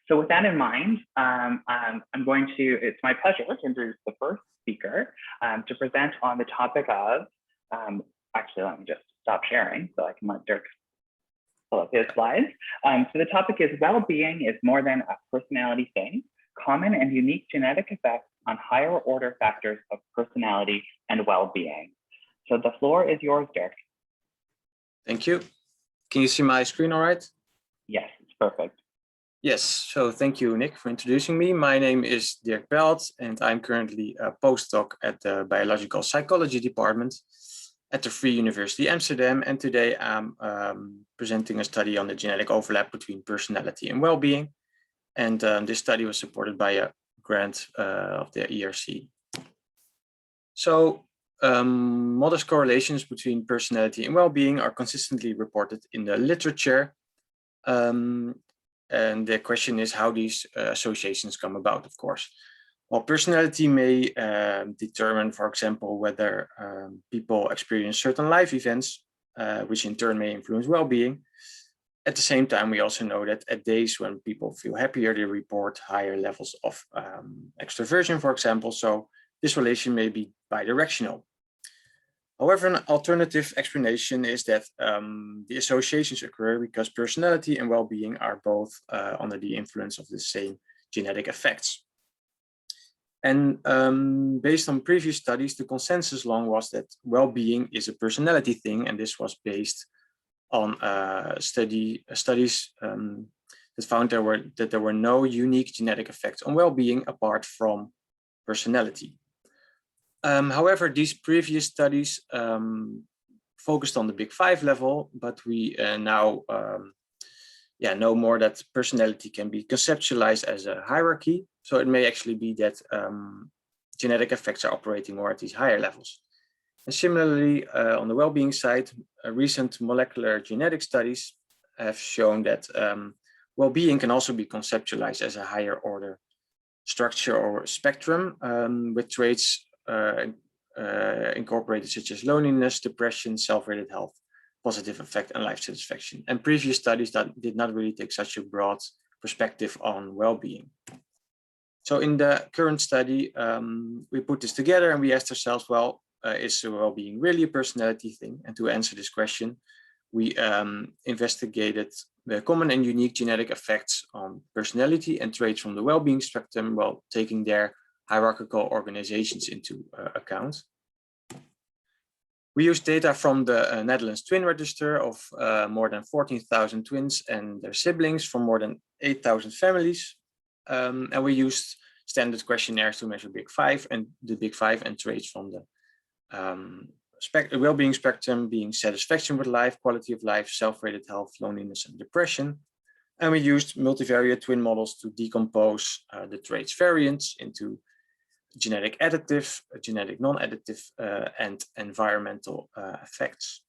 So with that in mind, it's my pleasure to introduce the first speaker to present on the topic of, actually, let me just stop sharing so I can let Dirk pull up his slides. So the topic is well-being is more than a personality thing, common and unique genetic effects on higher order factors of personality and well-being. So the floor is yours, Dirk. Thank you. Can you see my screen all right? Yes, it's perfect. Yes, so thank you, Nick, for introducing me. My name is Dirk Pelt, and I'm currently a postdoc at the Biological Psychology Department at the Free University Amsterdam. And today I'm presenting a study on the genetic overlap between personality and well-being. And this study was supported by a grant of the ERC. So modest correlations between personality and well-being are consistently reported in the literature. And the question is how these associations come about, of course. Well, personality may determine, for example, whether people experience certain life events, which in turn may influence well-being. At the same time, we also know that at days when people feel happier, they report higher levels of extroversion, for example. So this relation may be bidirectional. However, an alternative explanation is that the associations occur because personality and well-being are both under the influence of the same genetic effects. And based on previous studies, the consensus long was that well-being is a personality thing, and this was based on studies that found that there were no unique genetic effects on well-being apart from personality. However, these previous studies focused on the Big Five level, but we now know more that personality can be conceptualized as a hierarchy. So it may actually be that genetic effects are operating more at these higher levels. And similarly, on the well-being side, recent molecular genetic studies have shown that well-being can also be conceptualized as a higher order structure or spectrum with traits incorporated such as loneliness, depression, self-rated health, positive affect, and life satisfaction. And previous studies that did not really take such a broad perspective on well-being. So in the current study, we put this together and we asked ourselves, well, is well-being really a personality thing? And to answer this question, we investigated the common and unique genetic effects on personality and traits from the well-being spectrum while taking their hierarchical organizations into account. We used data from the Netherlands Twin Register of more than 14,000 twins and their siblings from more than 8,000 families. And we used standard questionnaires to measure Big Five and the Big Five and traits from the well-being spectrum being satisfaction with life, quality of life, self-rated health, loneliness, and depression. And we used multivariate twin models to decompose the traits variants into genetic additive, genetic non-additive, and environmental effects.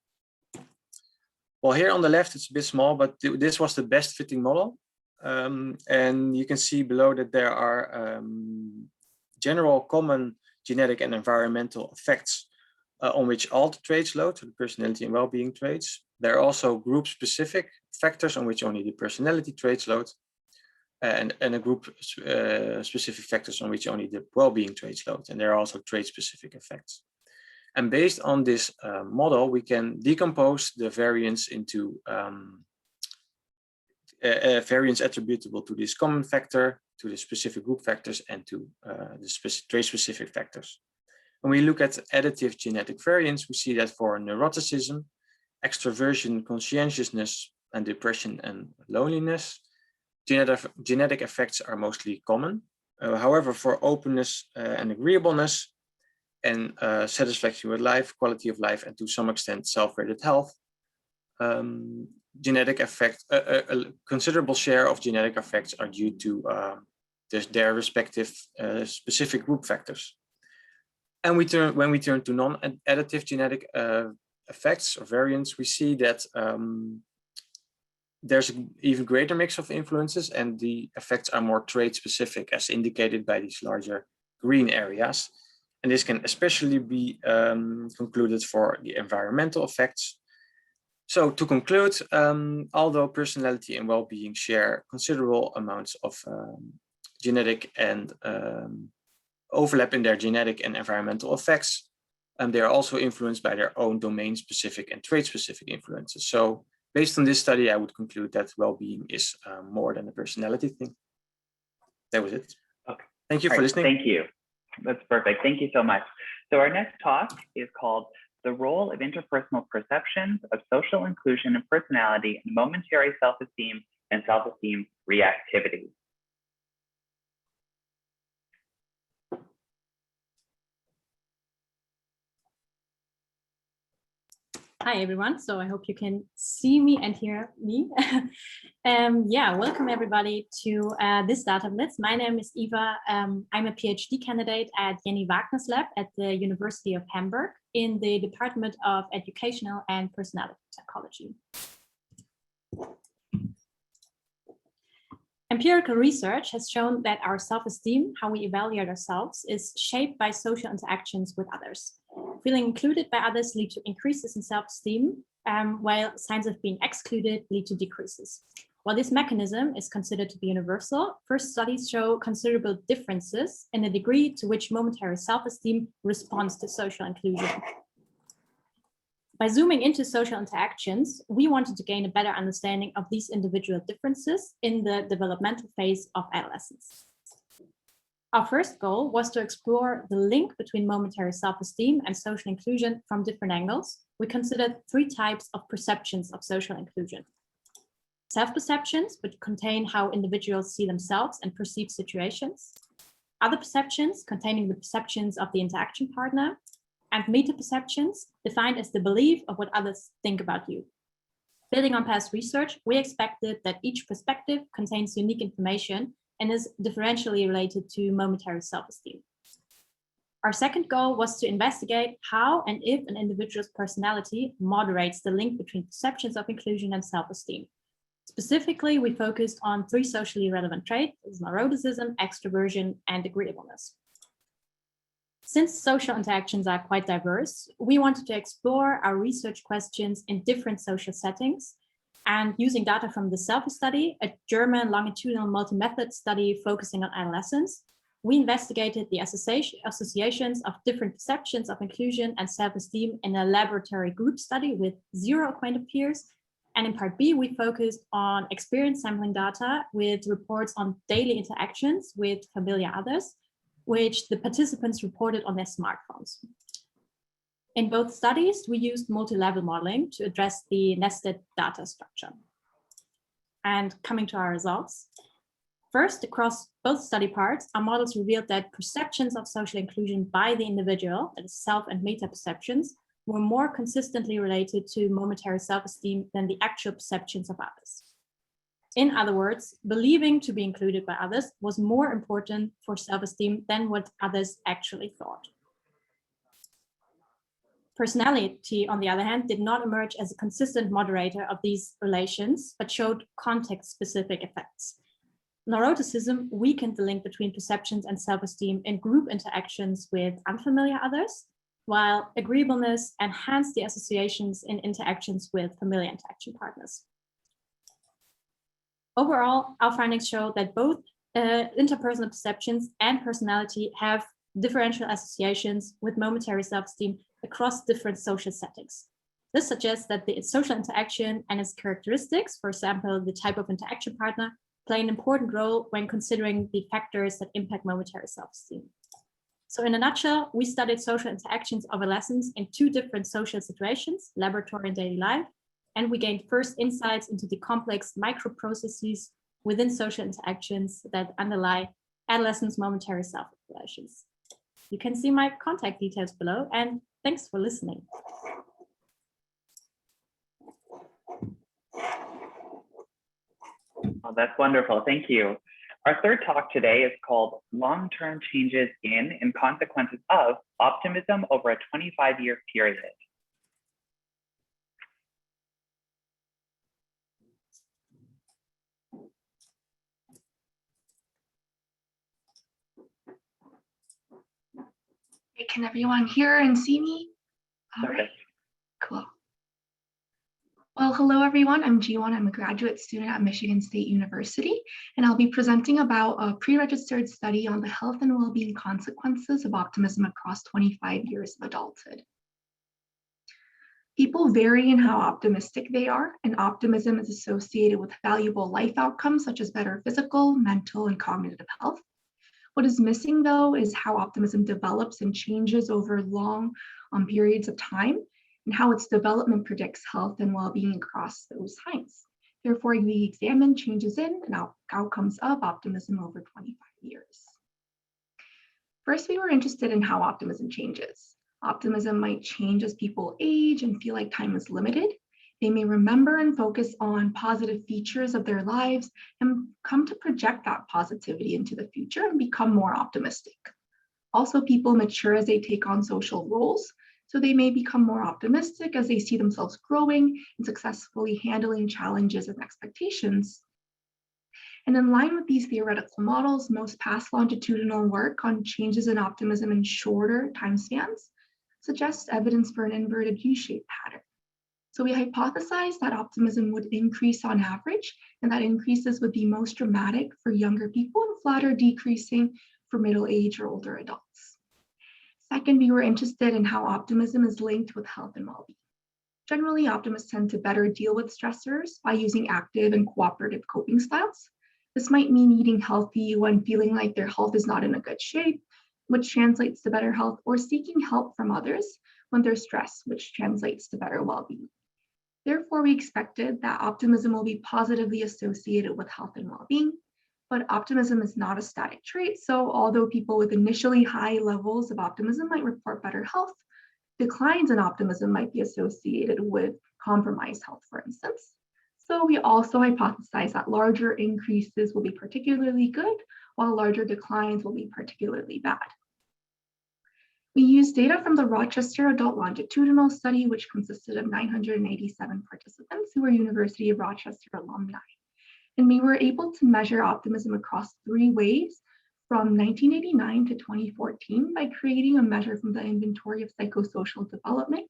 Well, here on the left, it's a bit small, but this was the best fitting model. And you can see below that there are general common genetic and environmental effects on which all the traits load, so the personality and well-being traits. There are also group-specific factors on which only the personality traits load, and a group specific factors on which only the well-being traits load. And there are also trait-specific effects. And based on this model, we can decompose the variance into variance attributable to this common factor, to the specific group factors, and to the trait-specific factors. When we look at additive genetic variance, we see that for neuroticism, extroversion, conscientiousness, and depression and loneliness, genetic effects are mostly common. However, for openness and agreeableness and satisfaction with life, quality of life, and to some extent self-rated health, genetic effect, a considerable share of genetic effects are due to their respective specific group factors. And when we turn to non-additive genetic effects or variants, we see that there's an even greater mix of influences, and the effects are more trait-specific, as indicated by these larger green areas. And this can especially be concluded for the environmental effects. So to conclude, although personality and well-being share considerable amounts of genetic and overlap in their genetic and environmental effects, they are also influenced by their own domain-specific and trait-specific influences. So based on this study, I would conclude that well-being is more than a personality thing. That was it. Okay. Thank you for listening. Thank you. That's perfect. Thank you so much. So our next talk is called The Role of Interpersonal Perceptions of Social Inclusion and Personality in Momentary Self-Esteem and Self-Esteem Reactivity. Hi, everyone. So I hope you can see me and hear me. Yeah, welcome everybody to this Data Blitz. My name is Eva. I'm a PhD candidate at Jenny Wagner's lab at the University of Hamburg in the Department of Educational and Personality Psychology. Empirical research has shown that our self-esteem, how we evaluate ourselves, is shaped by social interactions with others. Feeling included by others lead to increases in self-esteem, while signs of being excluded lead to decreases. While this mechanism is considered to be universal, first studies show considerable differences in the degree to which momentary self-esteem responds to social inclusion. By zooming into social interactions, we wanted to gain a better understanding of these individual differences in the developmental phase of adolescence. Our first goal was to explore the link between momentary self-esteem and social inclusion from different angles. We considered 3 types of perceptions of social inclusion. Self-perceptions, which contain how individuals see themselves and perceive situations. Other perceptions, containing the perceptions of the interaction partner. And meta-perceptions, defined as the belief of what others think about you. Building on past research, we expected that each perspective contains unique information and is differentially related to momentary self-esteem. Our second goal was to investigate how and if an individual's personality moderates the link between perceptions of inclusion and self-esteem. Specifically, we focused on 3 socially relevant traits: neuroticism, extroversion, and agreeableness. Since social interactions are quite diverse, we wanted to explore our research questions in different social settings. And using data from the Selfie study, a German longitudinal multi-method study focusing on adolescents, we investigated the associations of different perceptions of inclusion and self-esteem in a laboratory group study with 0 acquainted peers. And in part B, we focused on experience sampling data with reports on daily interactions with familiar others, which the participants reported on their smartphones. In both studies, we used multi-level modeling to address the nested data structure. And coming to our results. First, across both study parts, our models revealed that perceptions of social inclusion by the individual, that is self and meta perceptions, were more consistently related to momentary self-esteem than the actual perceptions of others. In other words, believing to be included by others was more important for self-esteem than what others actually thought. Personality, on the other hand, did not emerge as a consistent moderator of these relations, but showed context-specific effects. Neuroticism weakened the link between perceptions and self-esteem in group interactions with unfamiliar others, while agreeableness enhanced the associations in interactions with familiar interaction partners. Overall, our findings show that both interpersonal perceptions and personality have differential associations with momentary self-esteem across different social settings. This suggests that the social interaction and its characteristics, for example, the type of interaction partner, play an important role when considering the factors that impact momentary self-esteem. So in a nutshell, we studied social interactions of adolescents in 2 different social situations, laboratory and daily life, and we gained first insights into the complex micro-processes within social interactions that underlie adolescents' momentary self-relations. You can see my contact details below, and thanks for listening. Oh, that's wonderful. Thank you. Our third talk today is called Long-Term Changes in and Consequences of Optimism Over a 25-Year Period. Can everyone hear and see me? All right, Perfect. cool. Well, everyone, I'm Jiwon. I'm a graduate student at Michigan State University, and I'll be presenting about a pre-registered study on the health and well-being consequences of optimism across 25 years of adulthood. People vary in how optimistic they are, and optimism is associated with valuable life outcomes such as better physical, mental, and cognitive health. What is missing, though, is how optimism develops and changes over long periods of time, and how its development predicts health and well-being across those times. Therefore, we examine changes in and outcomes of optimism over 25 years. First, we were interested in how optimism changes. Optimism might change as people age and feel like time is limited. They may remember and focus on positive features of their lives and come to project that positivity into the future and become more optimistic. Also, people mature as they take on social roles, so they may become more optimistic as they see themselves growing and successfully handling challenges and expectations. And in line with these theoretical models, most past longitudinal work on changes in optimism in shorter time spans suggests evidence for an inverted U-shaped pattern. So we hypothesized that optimism would increase on average, and that increases would be most dramatic for younger people and flatter decreasing for middle-aged or older adults. Second, we were interested in how optimism is linked with health and well-being. Generally, optimists tend to better deal with stressors by using active and cooperative coping styles. This might mean eating healthy when feeling like their health is not in a good shape, which translates to better health, or seeking help from others when they're stressed, which translates to better well-being. Therefore, we expected that optimism will be positively associated with health and well-being, but optimism is not a static trait. So although people with initially high levels of optimism might report better health, declines in optimism might be associated with compromised health, for instance. So we also hypothesize that larger increases will be particularly good, while larger declines will be particularly bad. We used data from the Rochester Adult Longitudinal Study, which consisted of 987 participants who were University of Rochester alumni. And we were able to measure optimism across 3 ways from 1989 to 2014 by creating a measure from the Inventory of Psychosocial Development.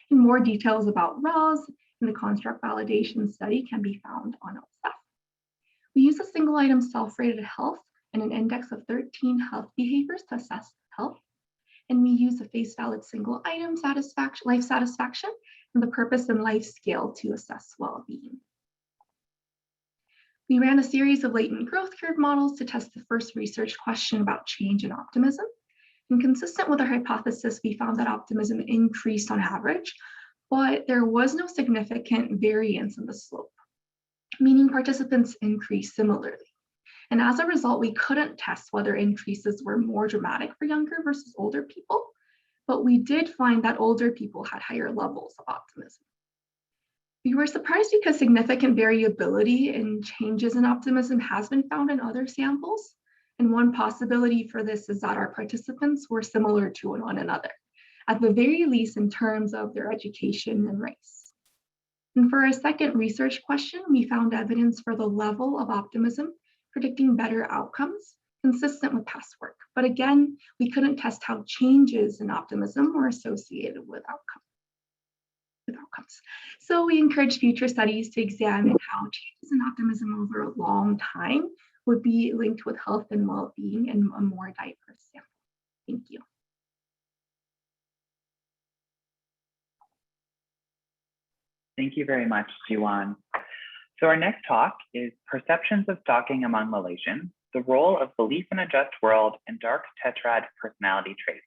And more details about RAS and the construct validation study can be found on OSF. We use a single item self-rated health and an index of 13 health behaviors to assess health. And we use the face valid single item satisfaction, life satisfaction, and the purpose and life scale to assess well-being. We ran a series of latent growth curve models to test the first research question about change in optimism. And consistent with our hypothesis, we found that optimism increased on average, but there was no significant variance in the slope, meaning participants increased similarly. And as a result, we couldn't test whether increases were more dramatic for younger versus older people, but we did find that older people had higher levels of optimism. We were surprised because significant variability in changes in optimism has been found in other samples. And one possibility for this is that our participants were similar to one another, at the very least in terms of their education and race. And for our second research question, we found evidence for the level of optimism predicting better outcomes consistent with past work. But again, we couldn't test how changes in optimism were associated with outcomes. So we encourage future studies to examine how changes in optimism over a long time would be linked with health and well-being in a more diverse sample. Thank you. Thank you very much, Jiwon. So our next talk is Perceptions of Stalking Among Malaysians, the Role of Belief in a Just World and Dark Tetrad Personality Traits.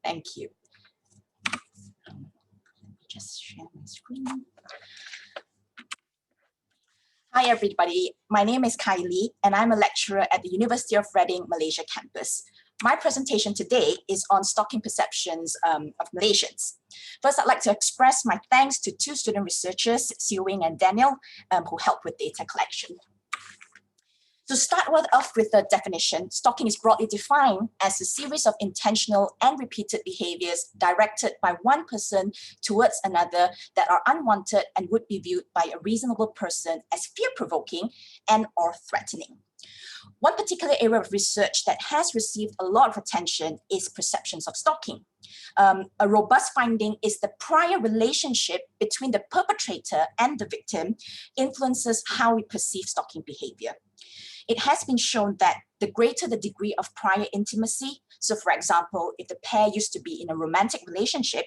Thank you. Just share my screen. Hi, everybody. My name is Kylie, and I'm a lecturer at the University of Reading, Malaysia campus. My presentation today is on stalking perceptions of Malaysians. First, I'd like to express my thanks to 2 student researchers, Siu Wing and Daniel, who helped with data collection. To start off with the definition, stalking is broadly defined as a series of intentional and repeated behaviors directed by one person towards another that are unwanted and would be viewed by a reasonable person as fear-provoking and or threatening. One particular area of research that has received a lot of attention is perceptions of stalking. A robust finding is the prior relationship between the perpetrator and the victim influences how we perceive stalking behavior. It has been shown that the greater the degree of prior intimacy, so for example, if the pair used to be in a romantic relationship,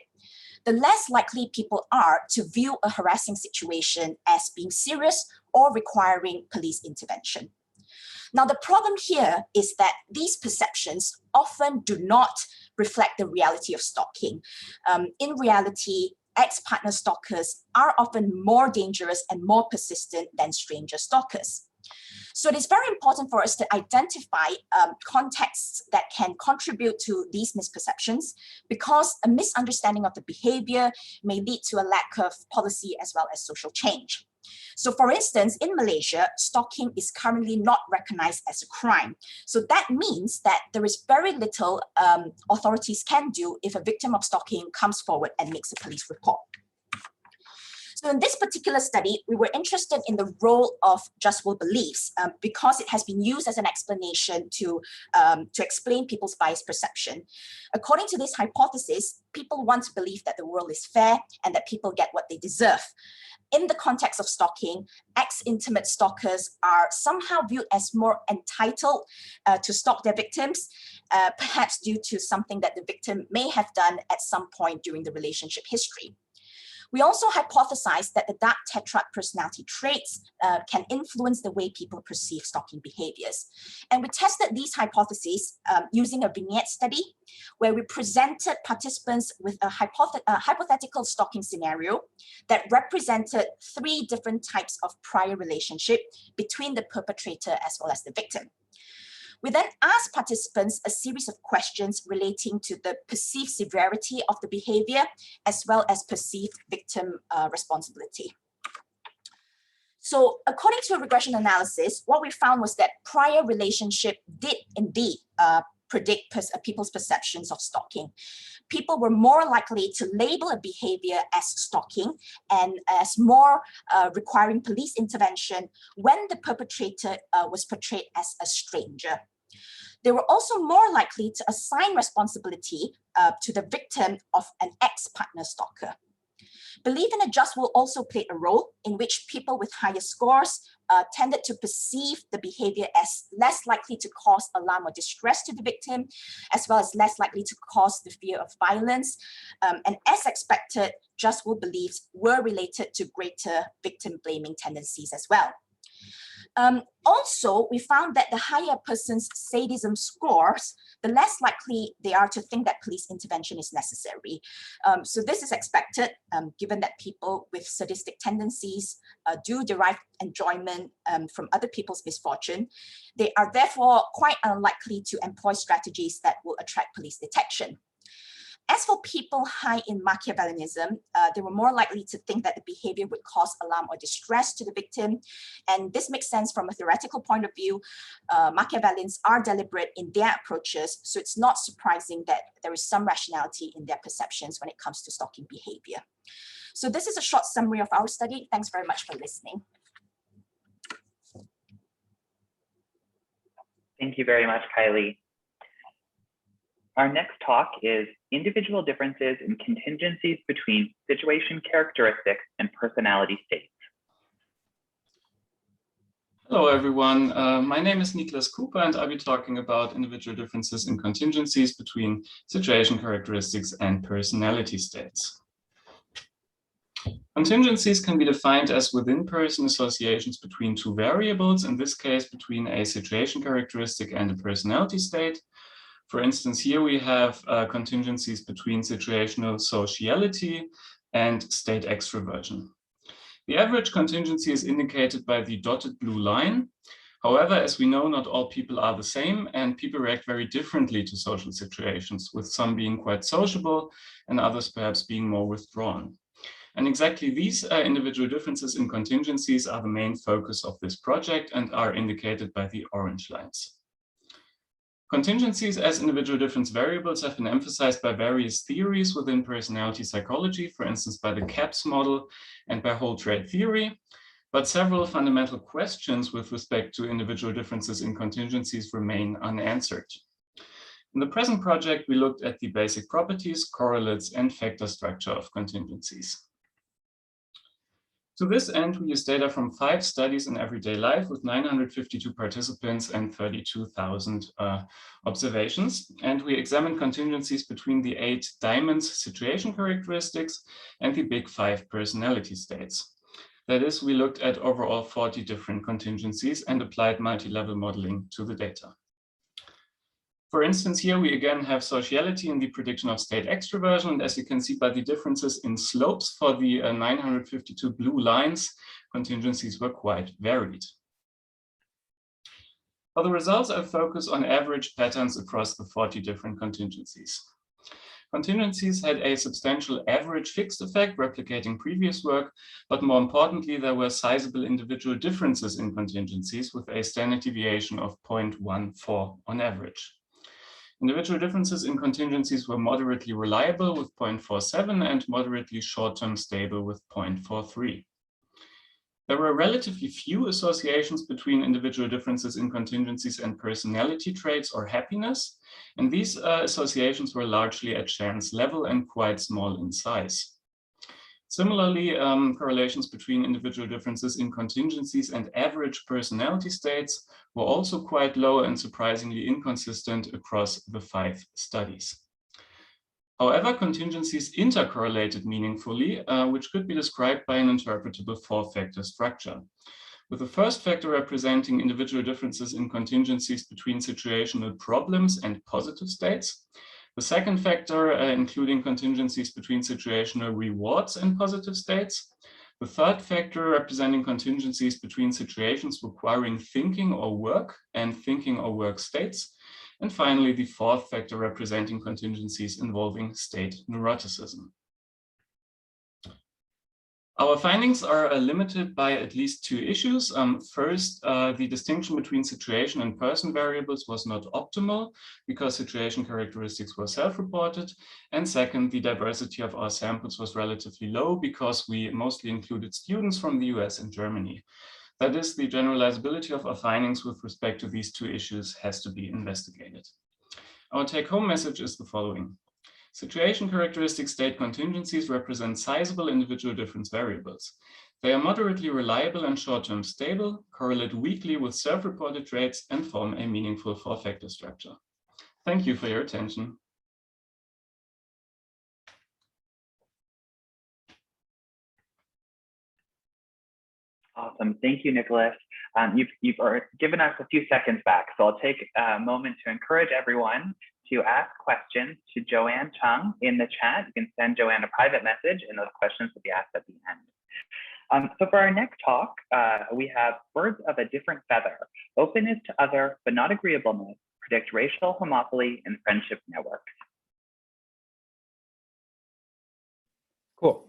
the less likely people are to view a harassing situation as being serious or requiring police intervention. Now, the problem here is that these perceptions often do not reflect the reality of stalking. In reality, ex-partner stalkers are often more dangerous and more persistent than stranger stalkers. So it is very important for us to identify contexts that can contribute to these misperceptions, because a misunderstanding of the behavior may lead to a lack of policy as well as social change. So for instance, in Malaysia, stalking is currently not recognized as a crime. So that means that there is very little authorities can do if a victim of stalking comes forward and makes a police report. So in this particular study, we were interested in the role of just will beliefs because it has been used as an explanation to explain people's biased perception. According to this hypothesis, people want to believe that the world is fair and that people get what they deserve. In the context of stalking, ex-intimate stalkers are somehow viewed as more entitled to stalk their victims, perhaps due to something that the victim may have done at some point during the relationship history. We also hypothesized that the dark tetrad personality traits can influence the way people perceive stalking behaviors. And we tested these hypotheses using a vignette study where we presented participants with a hypothetical stalking scenario that represented 3 different types of prior relationship between the perpetrator as well as the victim. We then asked participants a series of questions relating to the perceived severity of the behavior, as well as perceived victim responsibility. So according to a regression analysis, what we found was that prior relationship did indeed predict people's perceptions of stalking. People were more likely to label a behavior as stalking and as more requiring police intervention when the perpetrator was portrayed as a stranger. They were also more likely to assign responsibility to the victim of an ex-partner stalker. Belief in a just will also played a role in which people with higher scores tended to perceive the behavior as less likely to cause alarm or distress to the victim, as well as less likely to cause the fear of violence. And as expected, just will beliefs were related to greater victim blaming tendencies as well. Also, we found that the higher a person's sadism scores, the less likely they are to think that police intervention is necessary. So this is expected, given that people with sadistic tendencies do derive enjoyment from other people's misfortune. They are therefore quite unlikely to employ strategies that will attract police detection. As for people high in Machiavellianism, they were more likely to think that the behavior would cause alarm or distress to the victim. And this makes sense from a theoretical point of view. Machiavellians are deliberate in their approaches, so it's not surprising that there is some rationality in their perceptions when it comes to stalking behavior. So this is a short summary of our study. Thanks very much for listening. Thank you very much, Kylie. Our next talk is individual differences in contingencies between situation characteristics and personality states. Hello, everyone. My name is Niklas Cooper, and I'll be talking about individual differences in contingencies between situation characteristics and personality states. Contingencies can be defined as within-person associations between 2 variables, in this case, between a situation characteristic and a personality state. For instance, here we have contingencies between situational sociality and state extroversion. The average contingency is indicated by the dotted blue line. However, as we know, not all people are the same, and people react very differently to social situations, with some being quite sociable and others perhaps being more withdrawn. And exactly these individual differences in contingencies are the main focus of this project and are indicated by the orange lines. Contingencies as individual difference variables have been emphasized by various theories within personality psychology, for instance, by the CAPS model and by whole trait theory. but several fundamental questions with respect to individual differences in contingencies remain unanswered. In the present project, we looked at the basic properties, correlates, and factor structure of contingencies. To this end, we use data from 5 studies in everyday life with 952 participants and 32,000 observations. And we examined contingencies between the 8 diamonds situation characteristics and the big 5 personality states. That is, we looked at overall 40 different contingencies and applied multi-level modeling to the data. For instance, here we again have sociality in the prediction of state extroversion. And as you can see by the differences in slopes for the 952 blue lines, contingencies were quite varied. For the results, I focus on average patterns across the 40 different contingencies. Contingencies had a substantial average fixed effect replicating previous work, but more importantly, there were sizable individual differences in contingencies with a standard deviation of 0.14 on average. Individual differences in contingencies were moderately reliable with 0.47 and moderately short-term stable with 0.43. There were relatively few associations between individual differences in contingencies and personality traits or happiness, and these associations were largely at chance level and quite small in size. Similarly, correlations between individual differences in contingencies and average personality states were also quite low and surprisingly inconsistent across the 5 studies. However, contingencies intercorrelated meaningfully, which could be described by an interpretable 4-factor structure, with the first factor representing individual differences in contingencies between situational problems and positive states. The second factor, including contingencies between situational rewards and positive states. The third factor representing contingencies between situations requiring thinking or work and thinking or work states. And finally, the fourth factor representing contingencies involving state neuroticism. Our findings are limited by at least 2 issues. First, the distinction between situation and person variables was not optimal because situation characteristics were self-reported. And second, the diversity of our samples was relatively low because we mostly included students from the US and Germany. That is, the generalizability of our findings with respect to these 2 issues has to be investigated. Our take-home message is the following. Situation characteristic state contingencies represent sizable individual difference variables. They are moderately reliable and short-term stable, correlate weakly with self-reported traits, and form a meaningful 4-factor structure. Thank you for your attention. Awesome. Thank you, Nicholas. You've given us a few seconds back, so I'll take a moment to encourage everyone to ask questions to Joanne Chung in the chat. You can send Joanne a private message and those questions will be asked at the end. So for our next talk, we have birds of a different feather, openness to other but not agreeableness, predict racial homophily in friendship networks. Cool.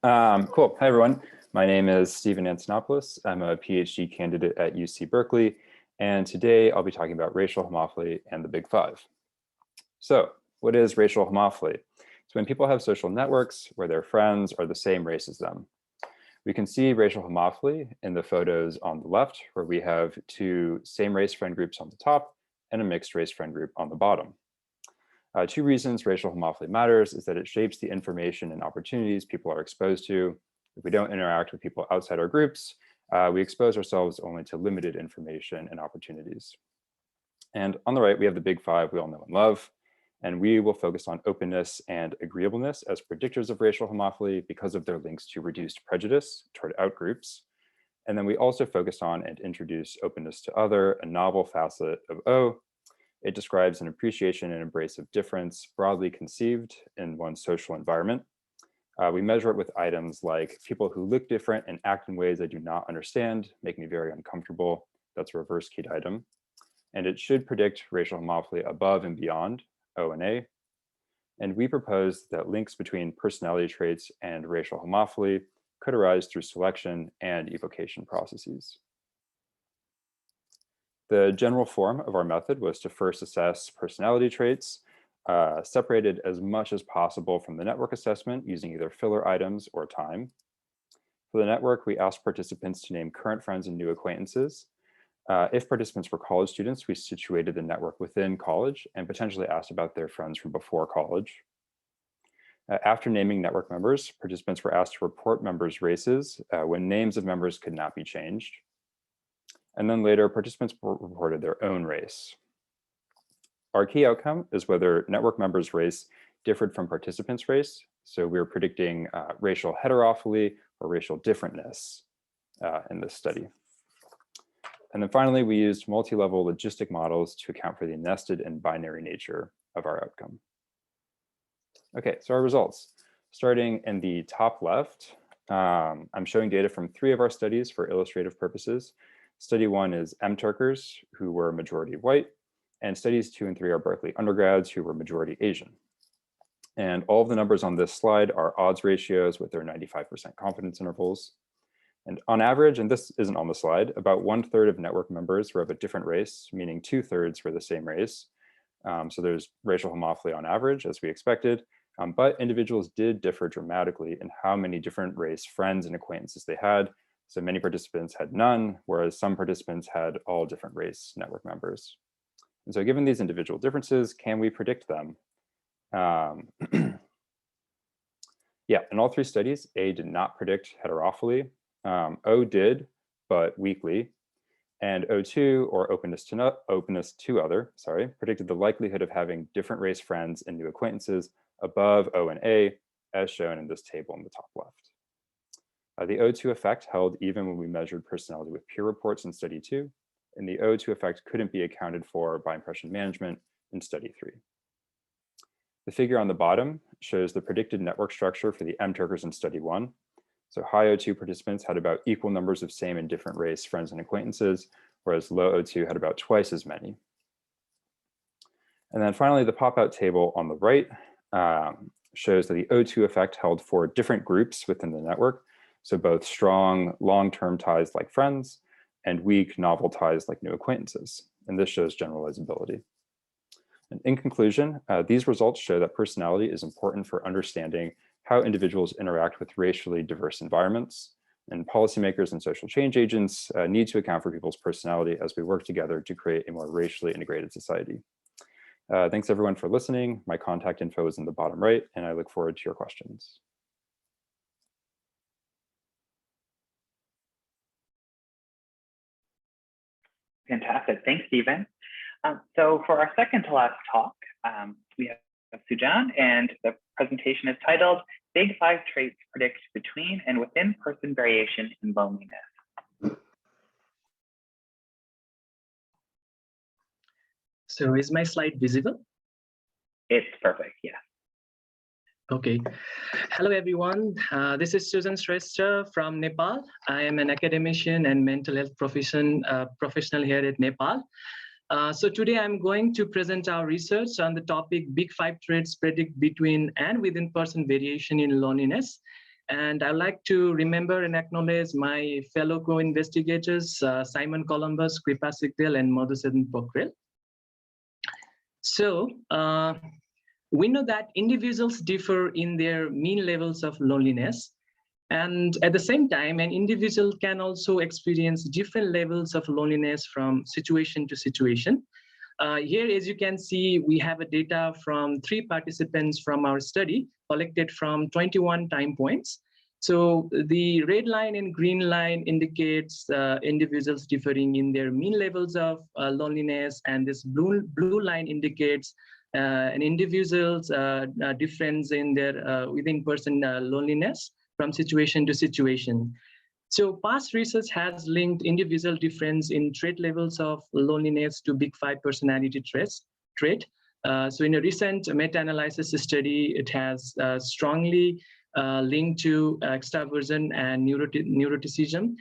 Cool. Hi, everyone. My name is Stephen Antonopoulos. I'm a PhD candidate at UC Berkeley, and today I'll be talking about racial homophily and the Big 5. So what is racial homophily? It's when people have social networks where their friends are the same race as them. We can see racial homophily in the photos on the left, where we have 2 same race friend groups on the top and a mixed race friend group on the bottom. 2 reasons racial homophily matters is that it shapes the information and opportunities people are exposed to. If we don't interact with people outside our groups, we expose ourselves only to limited information and opportunities. And on the right, we have the Big 5 we all know and love. And we will focus on openness and agreeableness as predictors of racial homophily because of their links to reduced prejudice toward outgroups. And then we also focus on and introduce openness to other, a novel facet of O. It describes an appreciation and embrace of difference broadly conceived in one's social environment. We measure it with items like people who look different and act in ways I do not understand, make me very uncomfortable. That's a reverse keyed item. And it should predict racial homophily above and beyond O and A. And we propose that links between personality traits and racial homophily could arise through selection and evocation processes. The general form of our method was to first assess personality traits, separated as much as possible from the network assessment using either filler items or time. For the network, we asked participants to name current friends and new acquaintances. If participants were college students, we situated the network within college and potentially asked about their friends from before college. After naming network members, participants were asked to report members' races when names of members could not be changed. And then later, participants reported their own race. Our key outcome is whether network members' race differed from participants' race. So we were predicting racial heterophily or racial differentness in this study. And then finally, we used multi-level logistic models to account for the nested and binary nature of our outcome. Okay, so our results. Starting in the top left, I'm showing data from 3 of our studies for illustrative purposes. Study 1 is M-Turkers, who were majority white, and studies 2 and 3 are Berkeley undergrads, who were majority Asian. And all of the numbers on this slide are odds ratios with their 95% confidence intervals. And on average, and this isn't on the slide, about 1/3 of network members were of a different race, meaning 2/3 were the same race. So there's racial homophily on average, as we expected, but individuals did differ dramatically in how many different race friends and acquaintances they had. So many participants had none, whereas some participants had all different race network members. And so given these individual differences, can we predict them? Yeah, in all 3 studies, A did not predict heterophily. O did, but weakly. And O2, or openness to other, predicted the likelihood of having different race friends and new acquaintances above O and A, as shown in this table in the top left. The O2 effect held even when we measured personality with peer reports in study 2, and the O2 effect couldn't be accounted for by impression management in study 3. The figure on the bottom shows the predicted network structure for the M-Turkers in study 1. So high O2 participants had about equal numbers of same and different race friends and acquaintances, whereas low O2 had about twice as many. And then finally, the pop-out table on the right shows that the O2 effect held for different groups within the network. So both strong long-term ties like friends and weak novel ties like new acquaintances. And this shows generalizability. And in conclusion, these results show that personality is important for understanding how individuals interact with racially diverse environments, and policymakers and social change agents need to account for people's personality as we work together to create a more racially integrated society. Thanks everyone for listening. My contact info is in the bottom right, and I look forward to your questions. Fantastic, thanks, Stephen. So for our second to last talk, we have Sujan, and the presentation is titled Big 5 Traits Predict Between and Within Person Variation in Loneliness. So is my slide visible? It's perfect, yeah. Okay. Hello, everyone. This is Sujan Shrestha from Nepal. I am an academician and mental health professional here at Nepal. So today I'm going to present our research on the topic Big 5 Traits Predict Between and Within Person Variation in Loneliness. And I'd like to remember and acknowledge my fellow co-investigators, Simon Columbus, Kripa Sigdel, and Madhusudan Pokhrel. So we know that individuals differ in their mean levels of loneliness. And at the same time, an individual can also experience different levels of loneliness from situation to situation. Here, as you can see, we have a data from 3 participants from our study collected from 21 time points. So the red line and green line indicates individuals differing in their mean levels of loneliness, and this blue line indicates an individual's difference in their within person loneliness from situation to situation. So past research has linked individual difference in trait levels of loneliness to Big 5 personality trait. So in a recent meta-analysis study, it has strongly linked to extraversion and neuroticism.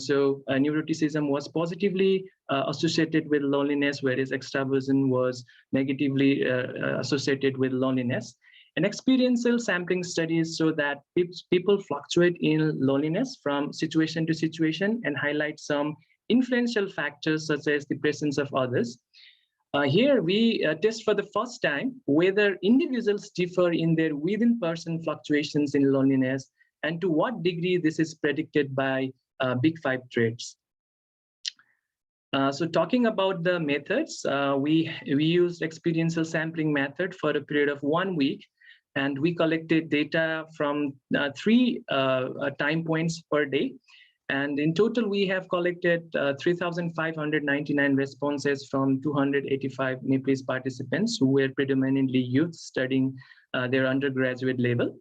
So neuroticism was positively associated with loneliness, whereas extraversion was negatively associated with loneliness. And experiential sampling studies show that people fluctuate in loneliness from situation to situation and highlight some influential factors such as the presence of others. Here we test for the first time whether individuals differ in their within person fluctuations in loneliness and to what degree this is predicted by Big Five traits. So talking about the methods, we used experiential sampling method for a period of 1 week, and we collected data from 3 time points per day. And in total, we have collected 3,599 responses from 285 Nepalese participants who were predominantly youth studying their undergraduate level.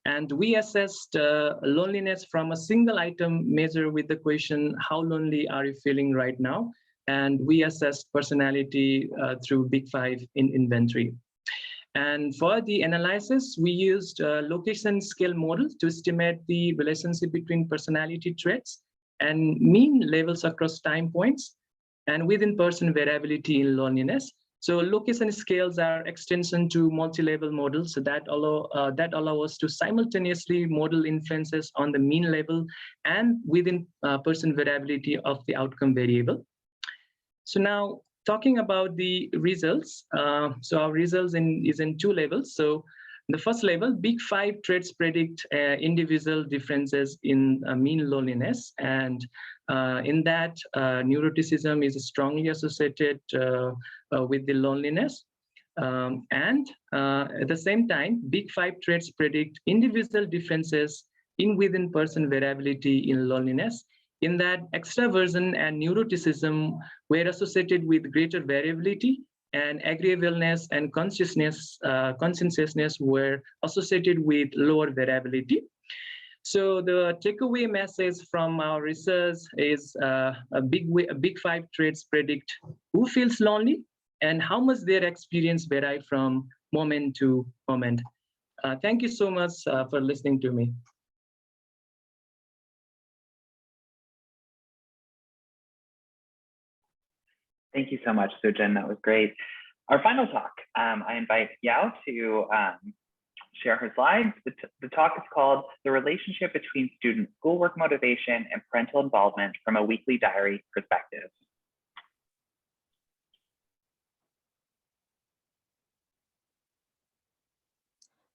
And we assessed loneliness from a single item measure with the question, how lonely are you feeling right now? And we assessed personality through Big Five in inventory. And for the analysis, we used a location scale model to estimate the relationship between personality traits and mean levels across time points and within person variability in loneliness. So location scales are extension to multi-level models that allow us to simultaneously model influences on the mean level and within person variability of the outcome variable. So now talking about the results, so our results is in 2 levels. So the first level, Big Five traits predict individual differences in mean loneliness, and in that neuroticism is strongly associated with the loneliness. And at the same time, Big Five traits predict individual differences in within person variability in loneliness, in that extraversion and neuroticism were associated with greater variability, and agreeableness and conscientiousness were associated with lower variability. So the takeaway message from our research is Big Five traits predict who feels lonely and how much their experience vary from moment to moment. Thank you so much for listening to me. Thank you so much, Sujin. That was great. Our final talk, I invite Yao to share her slides. The talk is called The Relationship Between Student Schoolwork Motivation and Parental Involvement from a Weekly Diary Perspective.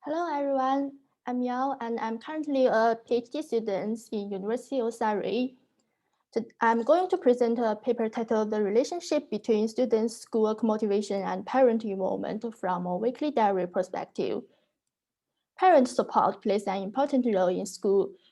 Hello, everyone. I'm Yao, and I'm currently a PhD student in University of Surrey. I'm going to present a paper titled The Relationship Between Students' Schoolwork Motivation and Parent Involvement from a Weekly Diary Perspective. Parent support plays an important role in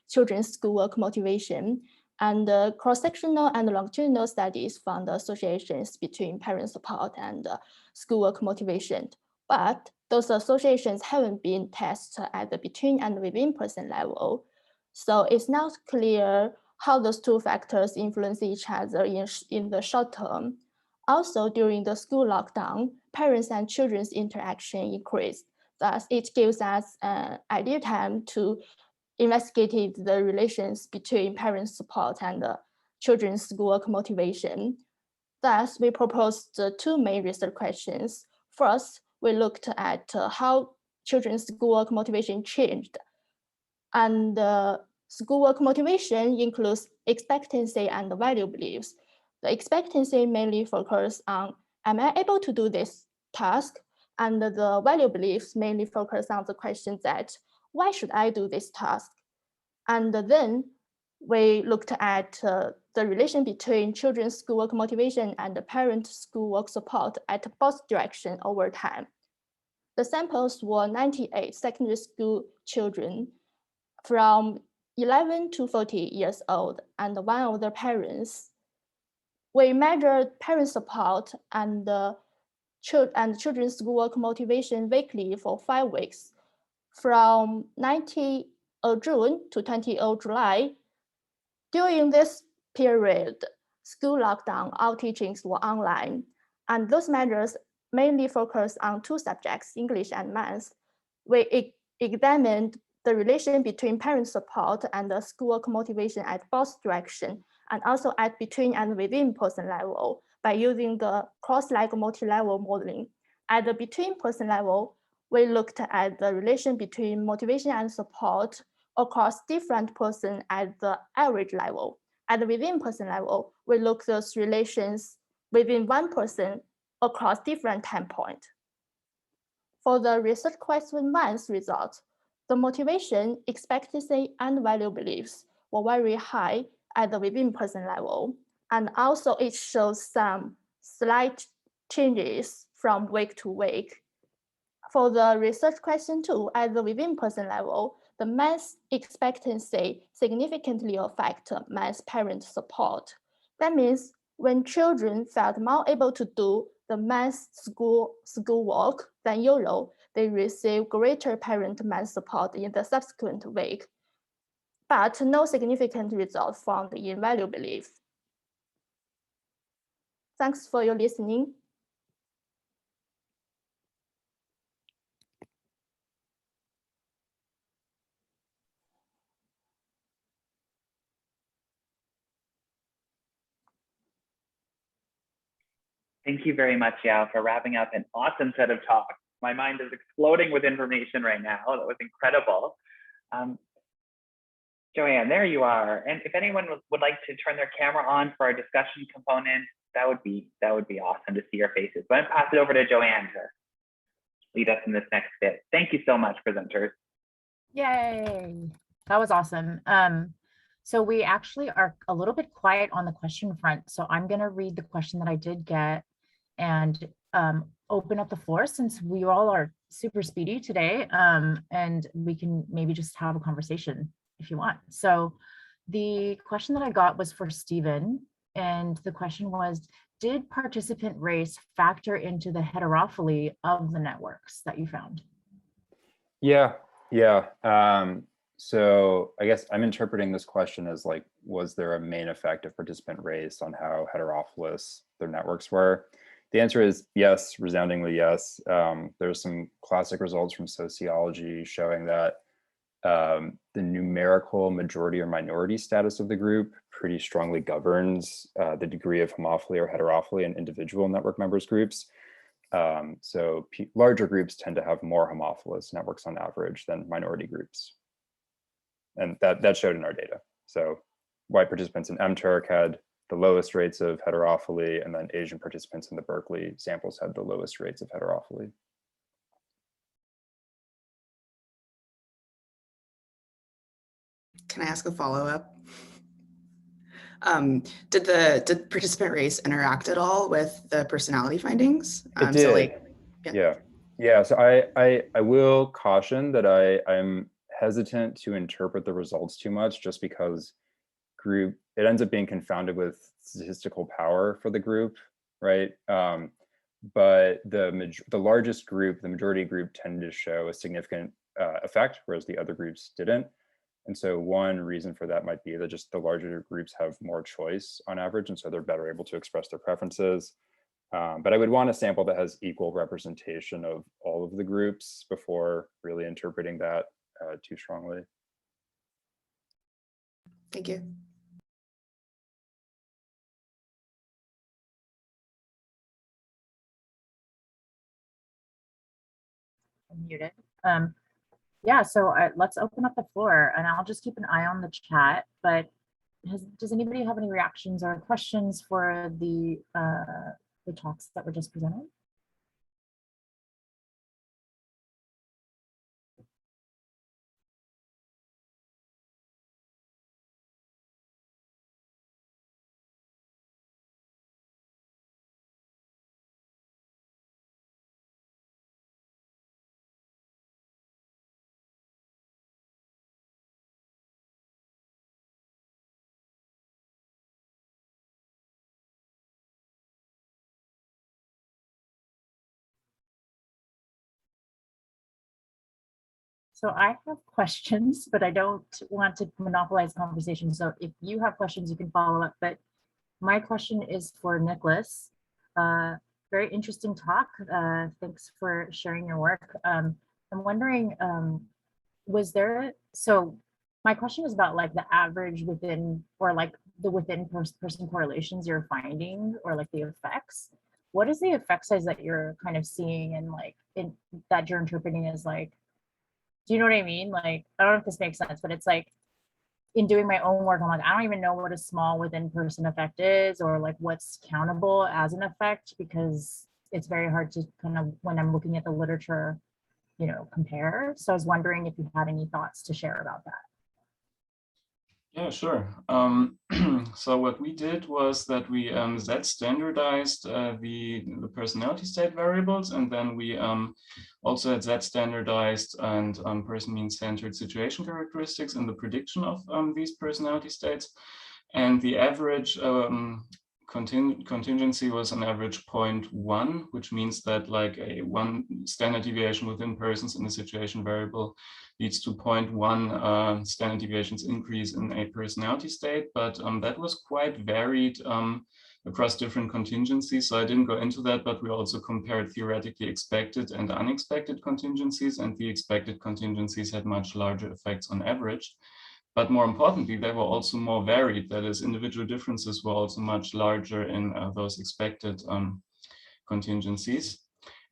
children's schoolwork motivation, and cross-sectional and longitudinal studies found associations between parent support and schoolwork motivation. But those associations haven't been tested at the between and within person level. So it's not clear how those 2 factors influence each other in the short term. Also, during the school lockdown, parents and children's interaction increased. Thus, it gives us an ideal time to investigate the relations between parent support and children's schoolwork motivation. Thus, we proposed 2 main research questions. First, we looked at how children's schoolwork motivation changed. And schoolwork motivation includes expectancy and value beliefs. The expectancy mainly focuses on, am I able to do this task? And the value beliefs mainly focus on the question that, why should I do this task? And then we looked at the relation between children's schoolwork motivation and the parent schoolwork support at both directions over time. The samples were 98 secondary school children from 11 to 40 years old and 1 of their parents. We measured parent support and children's schoolwork motivation weekly for 5 weeks, from 19th of June to 20th of July. During this period, school lockdown, all teachings were online, and those measures mainly focused on 2 subjects, English and math. We examined the relation between parent support and the schoolwork motivation at both directions, and also at between and within person level by using the cross-like multi-level modeling. At the between person level, we looked at the relation between motivation and support across different persons at the average level. At the within person level, we looked at those relations within 1 person across different time points. For the research question 1's results, The motivation, expectancy, and value beliefs were very high at the within-person level. And also it shows some slight changes from week to week. For the research question 2, at the within-person level, the math expectancy significantly affects math parent support. That means when children felt more able to do the math schoolwork than usual, they receive greater parent math support in the subsequent week, but no significant results found in value belief. Thanks for your listening. Thank you very much, Yao, for wrapping up an awesome set of talks. My mind is exploding with information right now. That was incredible. Joanne, there you are. And if anyone would like to turn their camera on for our discussion component, that would be awesome to see your faces. But I'm gonna pass it over to Joanne to lead us in this next bit. Thank you so much, presenters. Yay, that was awesome. So we actually are a little bit quiet on the question front. So I'm gonna read the question that I did get and open up the floor since we all are super speedy today, and we can maybe just have a conversation if you want. So the question that I got was for Stephen, and the question was, did participant race factor into the heterophily of the networks that you found? Yeah. So I guess I'm interpreting this question as like, was there a main effect of participant race on how heterophilous their networks were? The answer is yes, resoundingly yes. There's some classic results from sociology showing that the numerical majority or minority status of the group pretty strongly governs the degree of homophily or heterophily in individual network members groups. So larger groups tend to have more homophilous networks on average than minority groups. And that showed in our data. So white participants in MTurk had the lowest rates of heterophily, and then Asian participants in the Berkeley samples had the lowest rates of heterophily. Can I ask a follow-up? Did participant race interact at all with the personality findings? It did. So like, yeah. So I will caution that I'm hesitant to interpret the results too much, just because it ends up being confounded with statistical power for the group, right? But the largest group, the majority group, tended to show a significant effect, whereas the other groups didn't. And so one reason for that might be that just the larger groups have more choice on average, and so they're better able to express their preferences. But I would want a sample that has equal representation of all of the groups before really interpreting that too strongly. thank you. Muted. Yeah, so let's open up the floor, and I'll just keep an eye on the chat. But does anybody have any reactions or questions for the talks that were just presented? So I have questions, but I don't want to monopolize conversation. So if you have questions, you can follow up. But my question is for Nicholas. Very interesting talk. Thanks for sharing your work. I'm wondering, so my question is about like the average within, or like the within person correlations you're finding, or like the effects. What is the effect size that you're kind of seeing and like that you're interpreting as like, do you know what I mean? Like, I don't know if this makes sense, but it's like in doing my own work, I'm like, I don't even know what a small within person effect is, or like what's countable as an effect, because it's very hard to kind of, when I'm looking at the literature, compare. So I was wondering if you had any thoughts to share about that. Yeah, sure. So what we did was that we Z-standardized the personality state variables, and then we also had Z-standardized and person mean-centered situation characteristics in the prediction of these personality states. And the average contingency was an average 0.1, which means that like a 1 standard deviation within persons in the situation variable leads to 0.1 standard deviations increase in a personality state. But that was quite varied across different contingencies. So I didn't go into that, but we also compared theoretically expected and unexpected contingencies, and the expected contingencies had much larger effects on average. But more importantly, they were also more varied. That is, individual differences were also much larger in those expected contingencies.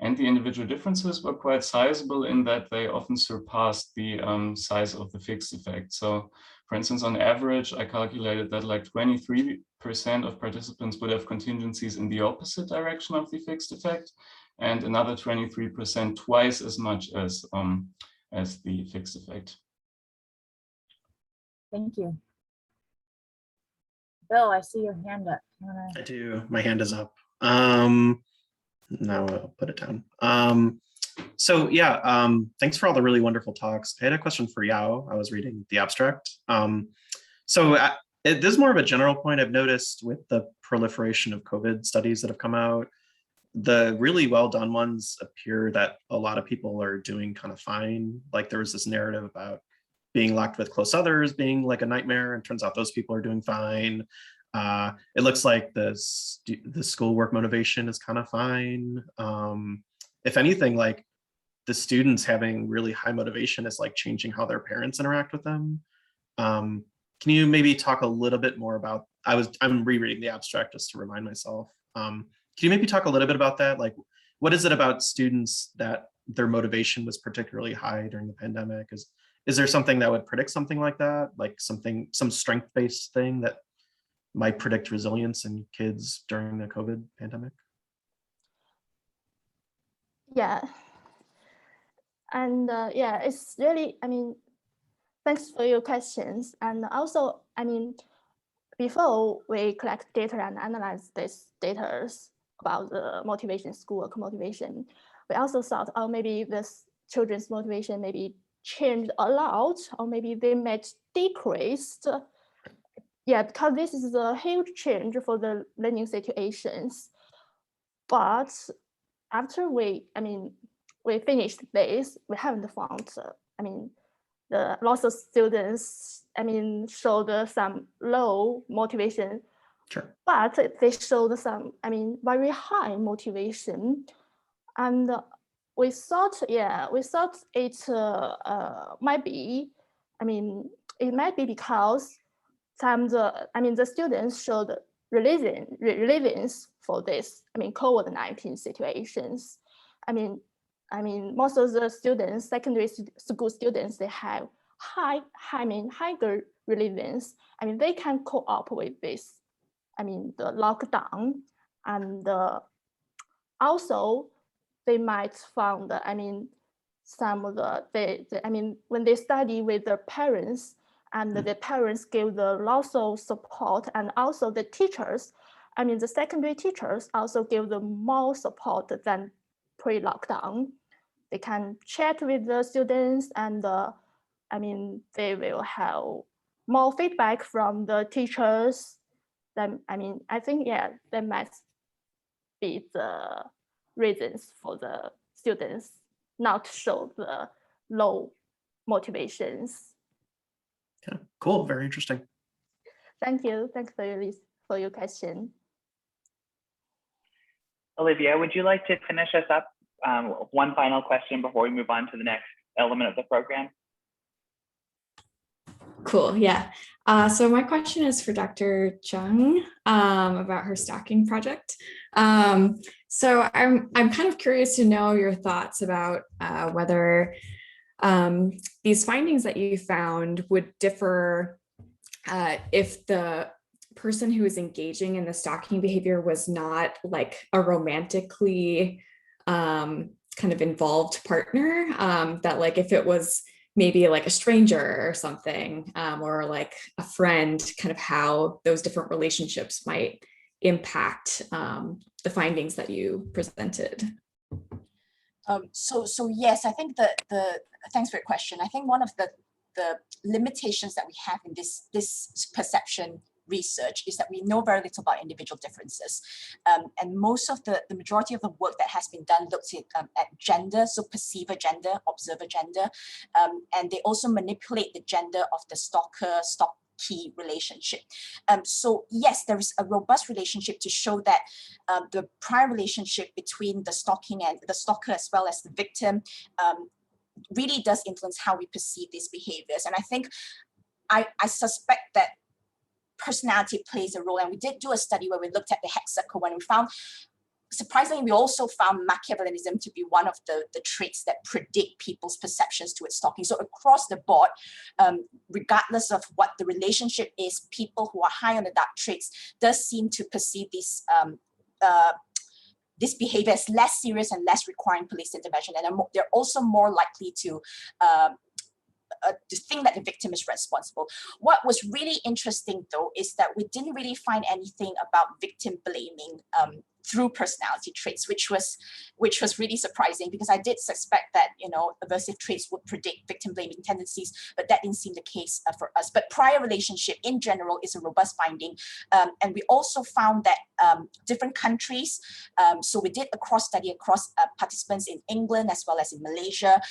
And the individual differences were quite sizable in that they often surpassed the size of the fixed effect. So for instance, on average, I calculated that like 23% of participants would have contingencies in the opposite direction of the fixed effect, and another 23% twice as much as the fixed effect. Thank you. Bill, I see your hand up. I do. My hand is up. Now I'll put it down. So yeah, thanks for all the really wonderful talks. I had a question for Yao. I was reading the abstract. This is more of a general point I've noticed with the proliferation of COVID studies that have come out. The really well done ones appear that a lot of people are doing kind of fine. Like there was this narrative about being locked with close others being like a nightmare, and turns out those people are doing fine. It looks like the schoolwork motivation is kind of fine. If anything, like the students having really high motivation is like changing how their parents interact with them. Can you maybe talk a little bit more about, I'm rereading the abstract just to remind myself. Can you maybe talk a little bit about that? Like, what is it about students that their motivation was particularly high during the pandemic? Is there something that would predict something like that? Like some strength-based thing that might predict resilience in kids during the COVID pandemic? Yeah. And yeah, it's really, thanks for your questions. And also, before we collect data and analyze this data about the motivation, schoolwork motivation, we also thought, oh, maybe this children's motivation maybe changed a lot, or maybe they might decrease. Yeah, because this is a huge change for the learning situations. But after we finished this, we haven't found, the lots of students, showed some low motivation. Sure. But they showed some, very high motivation. And we thought it might be, it might be because the students showed resilience for this, COVID-19 situations. Most of the students, secondary school students, they have higher resilience. They can cope up with this, the lockdown, and also they might found, some of when they study with their parents, and the parents give the lots of support, and also the teachers, the secondary teachers also give them more support than pre-lockdown. They can chat with the students, and they will have more feedback from the teachers. Then I think, yeah, that might be the reasons for the students not show the low motivations. Yeah, cool, very interesting. Thank you. Thanks for your question. Olivia, would you like to finish us up? One final question before we move on to the next element of the program. Cool, yeah. So my question is for Dr. Chung about her stocking project. So I'm kind of curious to know your thoughts about whether these findings that you found would differ if the person who is engaging in the stalking behavior was not like a romantically kind of involved partner, that like if it was maybe like a stranger or something, or like a friend, kind of how those different relationships might impact the findings that you presented. So yes, I think thanks for your question. I think one of the limitations that we have in this perception research is that we know very little about individual differences. And most of the majority of the work that has been done looks at gender, so perceiver gender, observer gender, and they also manipulate the gender of the stalker-stalkee relationship. So yes, there is a robust relationship to show that the prior relationship between the stalking and the stalker as well as the victim really does influence how we perceive these behaviors. And I think I suspect that personality plays a role. And we did do a study where we looked at the hexaco and we found, surprisingly, we also found Machiavellianism to be one of the traits that predict people's perceptions towards stalking. So across the board, regardless of what the relationship is, people who are high on the dark traits does seem to perceive this behavior as less serious and less requiring police intervention. And they're also more likely to think that the victim is responsible. What was really interesting, though, is that we didn't really find anything about victim blaming through personality traits, which was really surprising, because I did suspect that, you know, aversive traits would predict victim blaming tendencies, but that didn't seem the case for us. But prior relationship in general is a robust finding. And we also found that different countries, so we did a cross study across participants in England as well as in Malaysia.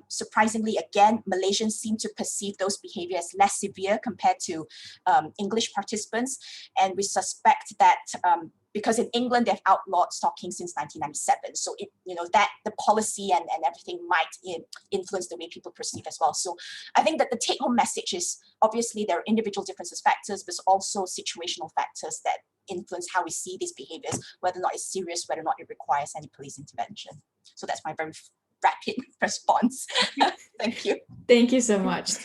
Surprisingly, again, Malaysians seem to perceive those behaviors as less severe compared to English participants. And we suspect that because in England, they've outlawed stalking since 1997. So that the policy and everything might influence the way people perceive as well. So I think that the take-home message is, obviously there are individual differences factors, but also situational factors that influence how we see these behaviors, whether or not it's serious, whether or not it requires any police intervention. So that's my very rapid response. Thank you. Thank you so much.